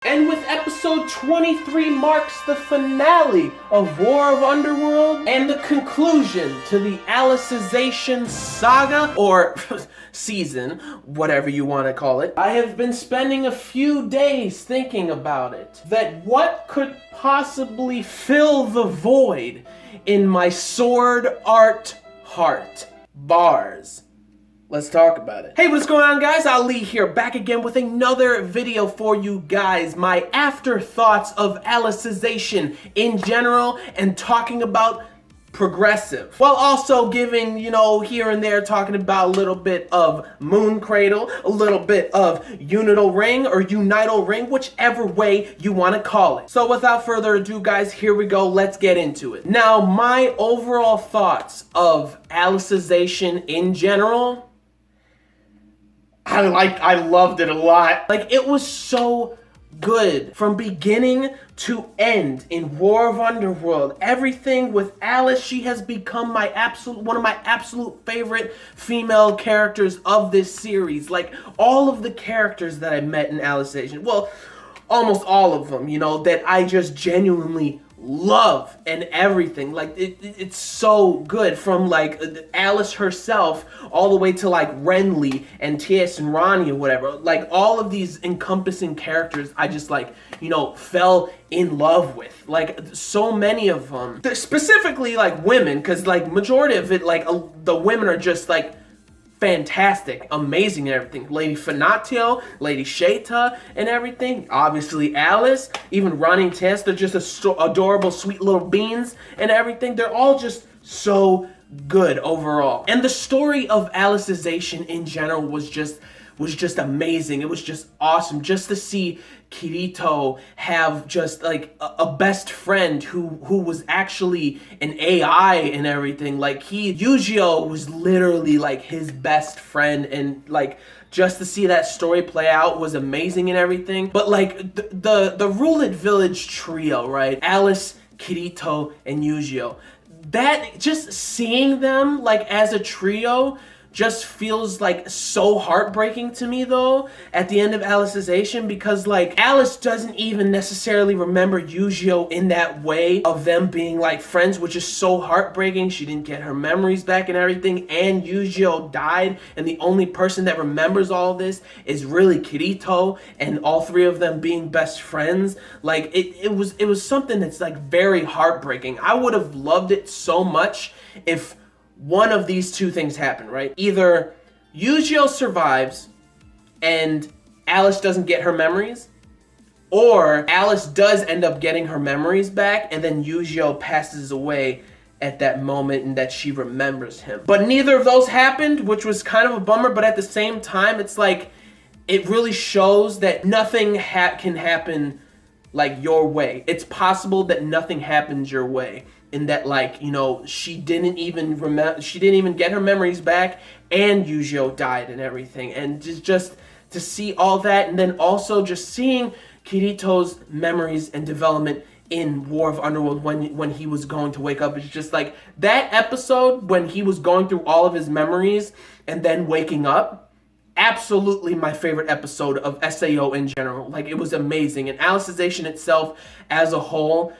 And with episode 23 marks the finale of War of Underworld and the conclusion to the Alicization saga, or season, whatever you want to call it. I have been spending a few days thinking about it. That what could possibly fill the void in my sword art heart? Bars. Let's talk about it. Hey, what's going on, guys? Ali here, back again with another video for you guys. My afterthoughts of Alicization in general and talking about progressive. While also giving, here and there, talking about a little bit of Moon Cradle, a little bit of UNITAL Ring or UNITAL Ring, whichever way you want to call it. So without further ado, guys, here we go. Let's get into it. Now, my overall thoughts of Alicization in general, I loved it a lot. Like, it was so good from beginning to end in War of Underworld. Everything with Alice, she has become one of my absolute favorite female characters of this series. Like, all of the characters that I met in Alicization, well, almost all of them, that I just genuinely love and everything. Like, it's so good, from like Alice herself all the way to like Renly and T.S. and Ronnie or whatever. Like, all of these encompassing characters I just fell in love with. Like, so many of them, specifically like women, because like majority of it, like the women are just like fantastic, amazing, and everything. Lady Fanatio, Lady Sheta, and everything. Obviously Alice, even Ronnie and Tess, they're just adorable, sweet little beans and everything. They're all just so good overall. And the story of Alicization in general was just amazing. It was just awesome just to see Kirito have just like a best friend who was actually an AI and everything. Like, Yujio was literally like his best friend, and like just to see that story play out was amazing and everything. But like the Ruled Village trio, right? Alice, Kirito, and Yujio. That, just seeing them like as a trio just feels like so heartbreaking to me though at the end of Alicization, because like Alice doesn't even necessarily remember Yujio in that way of them being like friends, which is so heartbreaking. She didn't get her memories back and everything, and Yujio died, and the only person that remembers all this is really Kirito, and all three of them being best friends. Like, it was something that's like very heartbreaking. I would have loved it so much if one of these two things happen, right? Either Yujio survives and Alice doesn't get her memories, or Alice does end up getting her memories back and then Yujio passes away at that moment and that she remembers him. But neither of those happened, which was kind of a bummer, but at the same time, it's like, it really shows that nothing can happen like your way. It's possible that nothing happens your way. In that, like, she didn't even get her memories back, and Yujio died and everything. And just to see all that, and then also just seeing Kirito's memories and development in War of Underworld when he was going to wake up. It's just like that episode when he was going through all of his memories and then waking up. Absolutely my favorite episode of SAO in general. Like, it was amazing. And Alicization itself as a whole,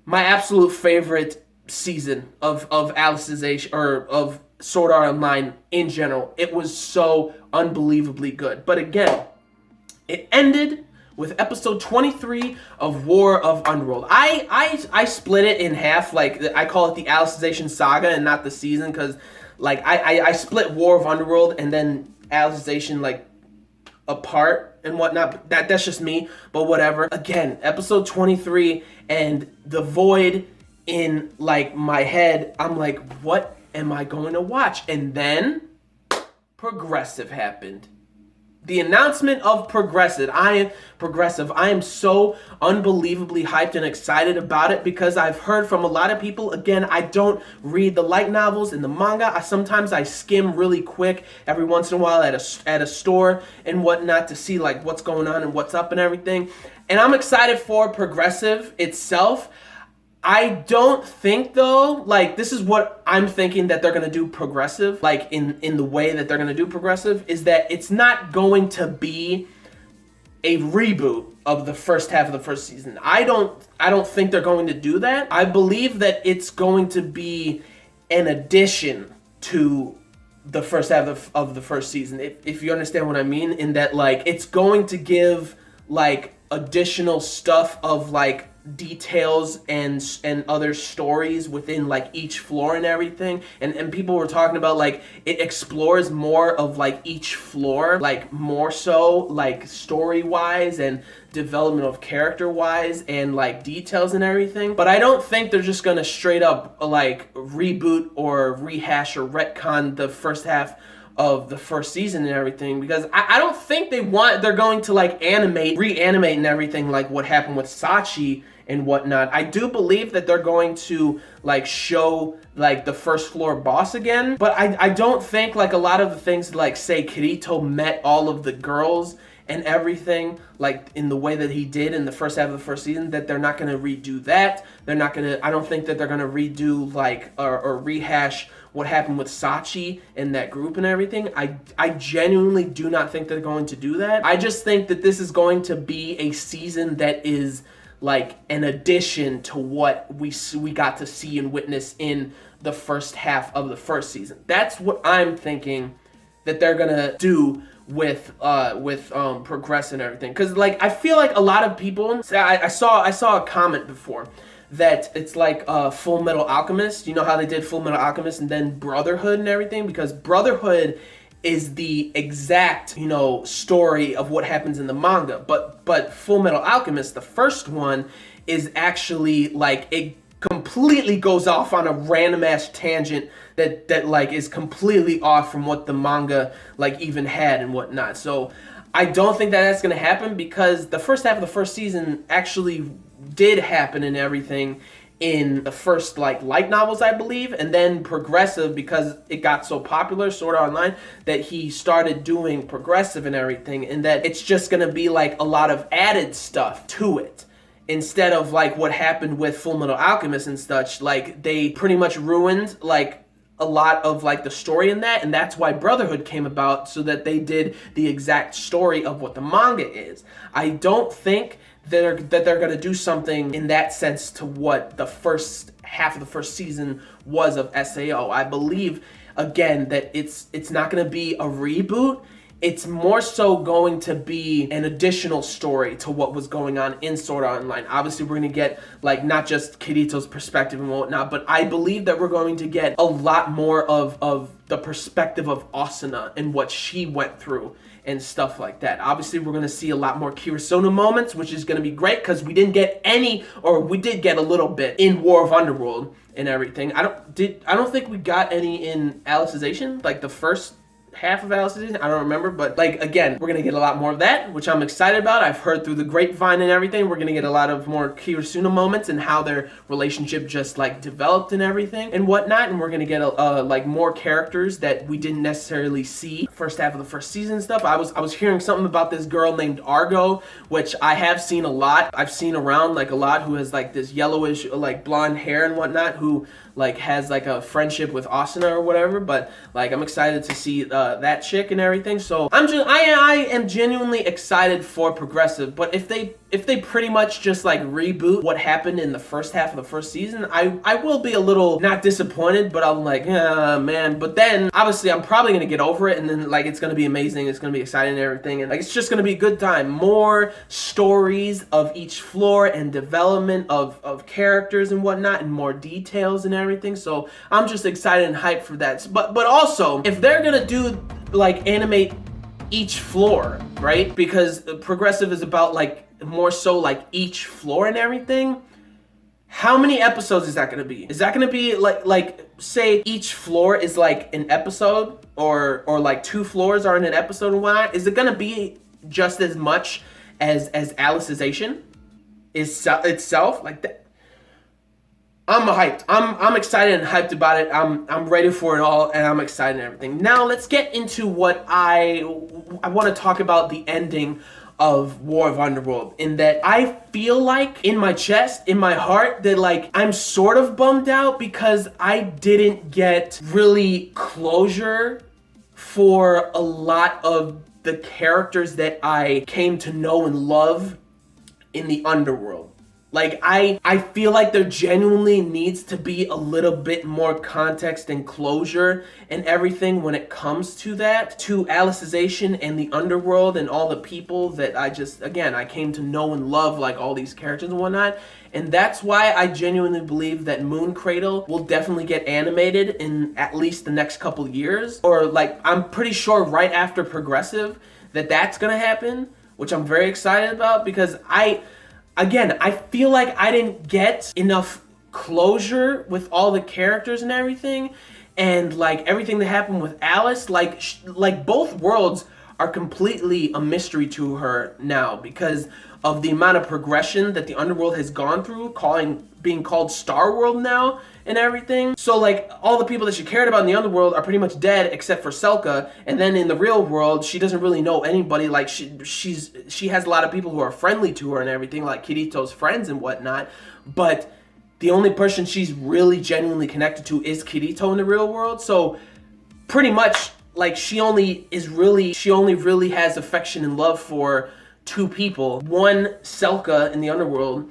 my absolute favorite season of Alicization, or of Sword Art Online in general. It was so unbelievably good. But again, it ended with episode 23 of War of Underworld. I split it in half. Like, I call it the Alicization saga and not the season, because like I split War of Underworld and then Alicization like apart and whatnot. That's just me, but whatever. Again, episode 23 and the void in like my head, I'm like, what am I going to watch? And then Progressive happened. The announcement of Progressive. I am so unbelievably hyped and excited about it, because I've heard from a lot of people. Again, I don't read the light novels and the manga. Sometimes I skim really quick every once in a while at a store and whatnot to see like what's going on and what's up and everything. And I'm excited for Progressive itself. I don't think though, like, this is what I'm thinking that they're gonna do Progressive, like in the way that they're gonna do Progressive, is that it's not going to be a reboot of the first half of the first season. I don't think they're going to do that. I believe that it's going to be an addition to the first half of the first season, if you understand what I mean, in that like it's going to give like additional stuff of like details and other stories within like each floor and everything, and people were talking about like it explores more of like each floor, like more so like story wise and development of character wise and like details and everything. But I don't think they're just gonna straight up like reboot or rehash or retcon the first half of the first season and everything, because I don't think they're going to like reanimate and everything like what happened with Sachi and whatnot. I do believe that they're going to like show like the first floor boss again, but I don't think like a lot of the things like say Kirito met all of the girls and everything like in the way that he did in the first half of the first season, that they're not going to redo that. I don't think that they're going to redo like or rehash what happened with Sachi and that group and everything. I genuinely do not think they're going to do that. I just think that this is going to be a season that is like an addition to what we got to see and witness in the first half of the first season. That's what I'm thinking that they're gonna do with Progress and everything. Because like I feel like a lot of people, I saw a comment before that it's like Full Metal Alchemist. You know how they did Full Metal Alchemist and then Brotherhood and everything, because Brotherhood is the exact, you know, story of what happens in the manga. But Full Metal Alchemist, the first one, is actually like it completely goes off on a random ass tangent that like is completely off from what the manga like even had and whatnot. So I don't think that that's gonna happen, because the first half of the first season actually did happen and everything in the first like light novels, I believe, and then Progressive, because it got so popular, Sword Art Online, that he started doing Progressive and everything, and that it's just gonna be like a lot of added stuff to it instead of like what happened with Full Metal Alchemist and such. Like they pretty much ruined like a lot of like the story in that, and that's why Brotherhood came about, so that they did the exact story of what the manga is. I don't think that they're going to do something in that sense to what the first half of the first season was of SAO. I believe again that it's not going to be a reboot. It's more so going to be an additional story to what was going on in Sword Art Online. Obviously, we're going to get like not just Kirito's perspective and whatnot, but I believe that we're going to get a lot more of the perspective of Asuna and what she went through and stuff like that. Obviously, we're going to see a lot more Kirisono moments, which is going to be great, because we didn't get any, or we did get a little bit in War of Underworld and everything. I don't think we got any in Alicization, like the first half of Alicization. I don't remember, but like again, we're gonna get a lot more of that, which I'm excited about. I've heard through the grapevine and everything, we're gonna get a lot of more Kirisuno moments and how their relationship just like developed and everything and whatnot, and we're gonna get like more characters that we didn't necessarily see first half of the first season stuff. I was hearing something about this girl named Argo, which I have seen a lot. I've seen around like a lot, who has like this yellowish like blonde hair and whatnot, who like has like a friendship with Asuna or whatever. But like I'm excited to see that chick and everything. So I am genuinely excited for Progressive. But if they pretty much just like reboot what happened in the first half of the first season, I will be a little not disappointed, but I'm like, yeah, man. But then obviously I'm probably gonna get over it, and then like it's gonna be amazing, it's gonna be exciting and everything, and like it's just gonna be a good time. More stories of each floor and development of characters and whatnot, and more details and everything. So I'm just excited and hyped for that. But also, if they're gonna do like animate each floor, right? Because Progressive is about like more so like each floor and everything. How many episodes is that going to be? Is that going to be like say each floor is like an episode, or like 2 floors are in an episode and whatnot? Is it going to be just as much as Alicization itself like that? I'm hyped. I'm excited and hyped about it. I'm ready for it all, and I'm excited and everything. Now let's get into what I want to talk about, the ending of War of Underworld, in that I feel like in my chest, in my heart, that like I'm sort of bummed out because I didn't get really closure for a lot of the characters that I came to know and love in the Underworld. Like, I feel like there genuinely needs to be a little bit more context and closure and everything when it comes to that, to Alicization and the Underworld and all the people that I came to know and love, like all these characters and whatnot. And that's why I genuinely believe that Moon Cradle will definitely get animated in at least the next couple years. Or like, I'm pretty sure right after Progressive that's gonna happen, which I'm very excited about, because I feel like I didn't get enough closure with all the characters and everything, and like everything that happened with Alice. Like both worlds are completely a mystery to her now because of the amount of progression that the Underworld has gone through, being called Star World now and everything. So like all the people that she cared about in the Underworld are pretty much dead except for Selka, and then in the real world she doesn't really know anybody. Like she has a lot of people who are friendly to her and everything, like Kirito's friends and whatnot, but the only person she's really genuinely connected to is Kirito in the real world. So pretty much like she only really has affection and love for two people. One, Selka in the Underworld,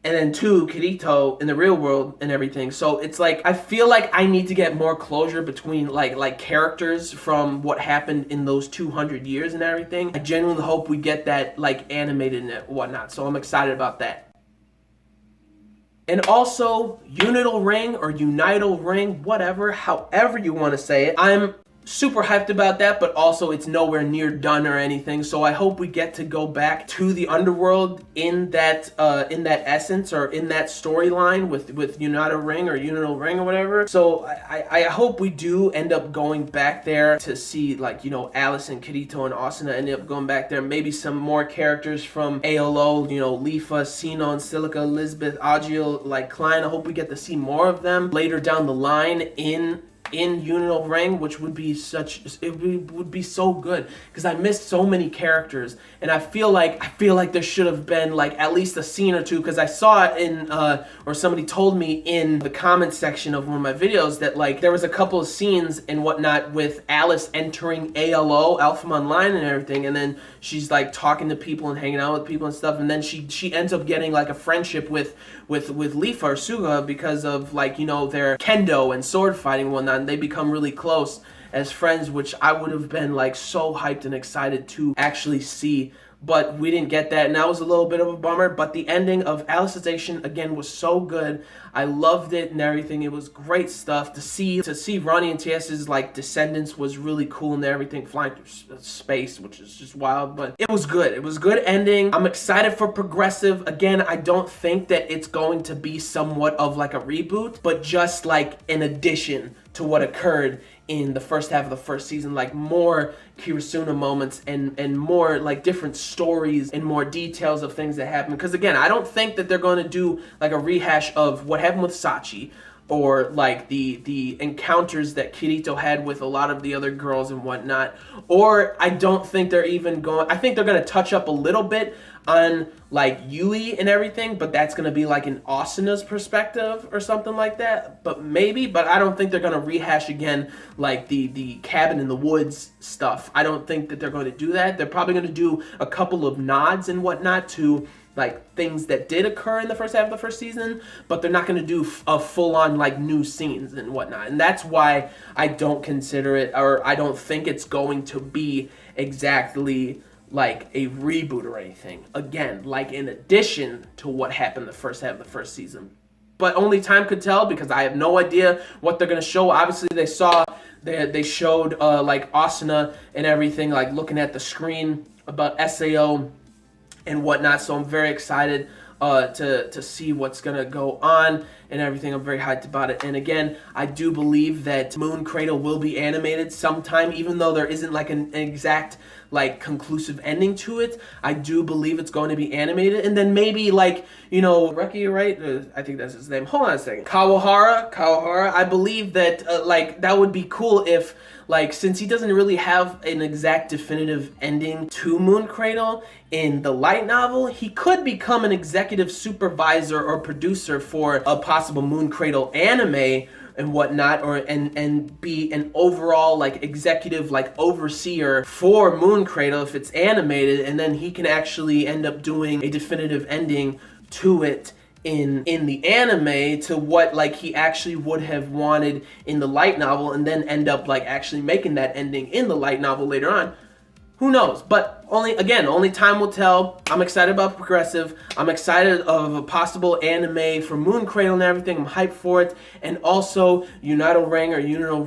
and then two, Kirito in the real world and everything. So it's like, I feel like I need to get more closure between like characters from what happened in those 200 years and everything. I genuinely hope we get that like animated and whatnot. So I'm excited about that. And also, UNITAL Ring or UNITAL Ring, whatever, however you want to say it. I'm super hyped about that, but also it's nowhere near done or anything. So I hope we get to go back to the Underworld in that essence or in that storyline with UNITAL Ring or UNITAL Ring or whatever. So I hope we do end up going back there to see, like, you know, Alice and Kirito and Asuna end up going back there. Maybe some more characters from ALO, you know, Lifa, Sinon, Silica, Elizabeth, Agil, like Klein. I hope we get to see more of them later down the line in UNITAL Ring, which would be would be so good, because I missed so many characters, and I feel like there should have been like at least a scene or two, because I saw it in or somebody told me in the comment section of one of my videos that like there was a couple of scenes and whatnot with Alice entering ALO, Alpha Online and everything, and then she's like talking to people and hanging out with people and stuff, and then she ends up getting like a friendship with Lifa or Suga because of, like, you know, their kendo and sword fighting and whatnot, and they become really close as friends, which I would have been like so hyped and excited to actually see. But we didn't get that, and that was a little bit of a bummer. But the ending of Alicization again was so good. I loved it and everything. It was great stuff to see Ronnie and TS's like descendants was really cool and everything, flying through space, which is just wild. But it was good. It was a good ending. I'm excited for Progressive. Again, I don't think that it's going to be somewhat of like a reboot, but just like an addition to what occurred in the first half of the first season, like more Kirasuna moments and more like different stories and more details of things that happened. Because again, I don't think that they're going to do like a rehash of what happened with Sachi, or like the encounters that Kirito had with a lot of the other girls and whatnot. Or I don't think they're even going, I think they're going to touch up a little bit on like Yui and everything, but that's going to be like in Asuna's perspective or something like that. But I don't think they're going to rehash again like the cabin in the woods stuff. I don't think that they're going to do that. They're probably going to do a couple of nods and whatnot to like things that did occur in the first half of the first season, but they're not going to do a full-on like new scenes and whatnot. And that's why I don't consider it, or I don't think it's going to be exactly like a reboot or anything. Again, like in addition to what happened the first half of the first season. But only time could tell, because I have no idea what they're going to show. Obviously, they showed like Asuna and everything, like looking at the screen about SAO and whatnot. So I'm very excited to see what's gonna go on and everything. I'm very hyped about it. And again, I do believe that Moon Cradle will be animated sometime, even though there isn't like an exact like conclusive ending to it. I do believe it's going to be animated, and then maybe like, you know, Reki, right? I think that's his name. Hold on a second. Kawahara. I believe that like that would be cool if, like, since he doesn't really have an exact definitive ending to Moon Cradle in the light novel, he could become an executive supervisor or producer for a possible Moon Cradle anime, and whatnot, or and be an overall like executive like overseer for Moon Cradle if it's animated, and then he can actually end up doing a definitive ending to it in the anime to what like he actually would have wanted in the light novel, and then end up like actually making that ending in the light novel later on. Who knows? But only time will tell. I'm excited about Progressive. I'm excited of a possible anime for Moon Cradle and everything. I'm hyped for it. And also UNITAL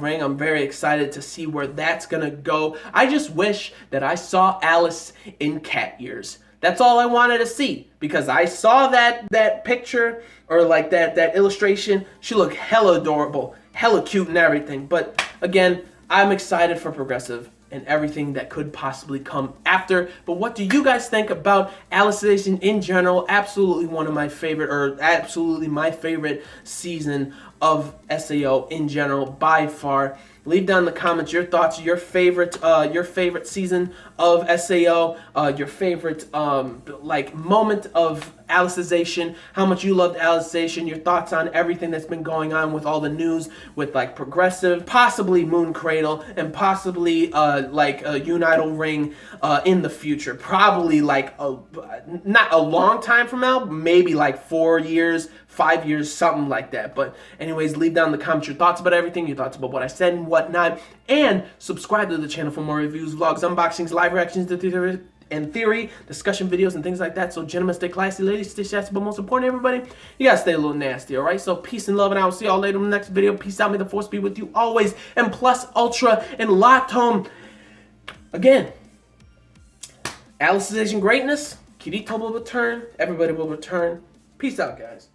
Ring. I'm very excited to see where that's gonna go. I just wish that I saw Alice in cat ears. That's all I wanted to see, because I saw that picture or like that illustration. She looked hella adorable, hella cute and everything. But again, I'm excited for Progressive and everything that could possibly come after. But what do you guys think about Alicization in general? Absolutely one of my favorite, or absolutely my favorite season of SAO in general by far. Leave down in the comments your thoughts, your favorite season of SAO, your favorite like moment of Alicization, how much you loved Alicization, your thoughts on everything that's been going on with all the news with like Progressive, possibly Moon Cradle, and possibly like UNITAL Ring in the future. Probably like not a long time from now, maybe like 4 years, 5 years, something like that. But anyways, leave down in the comments your thoughts about everything, your thoughts about what I said and whatnot, and subscribe to the channel for more reviews, vlogs, unboxings, live reactions, and theory, discussion videos, and things like that. So gentlemen, stay classy, ladies, stay sassy, but most important, everybody, you gotta stay a little nasty, alright? So peace and love, and I will see y'all later in the next video. Peace out, may the force be with you always, and plus ultra and latom. Again, Alicization greatness, Kirito will return, everybody will return. Peace out, guys.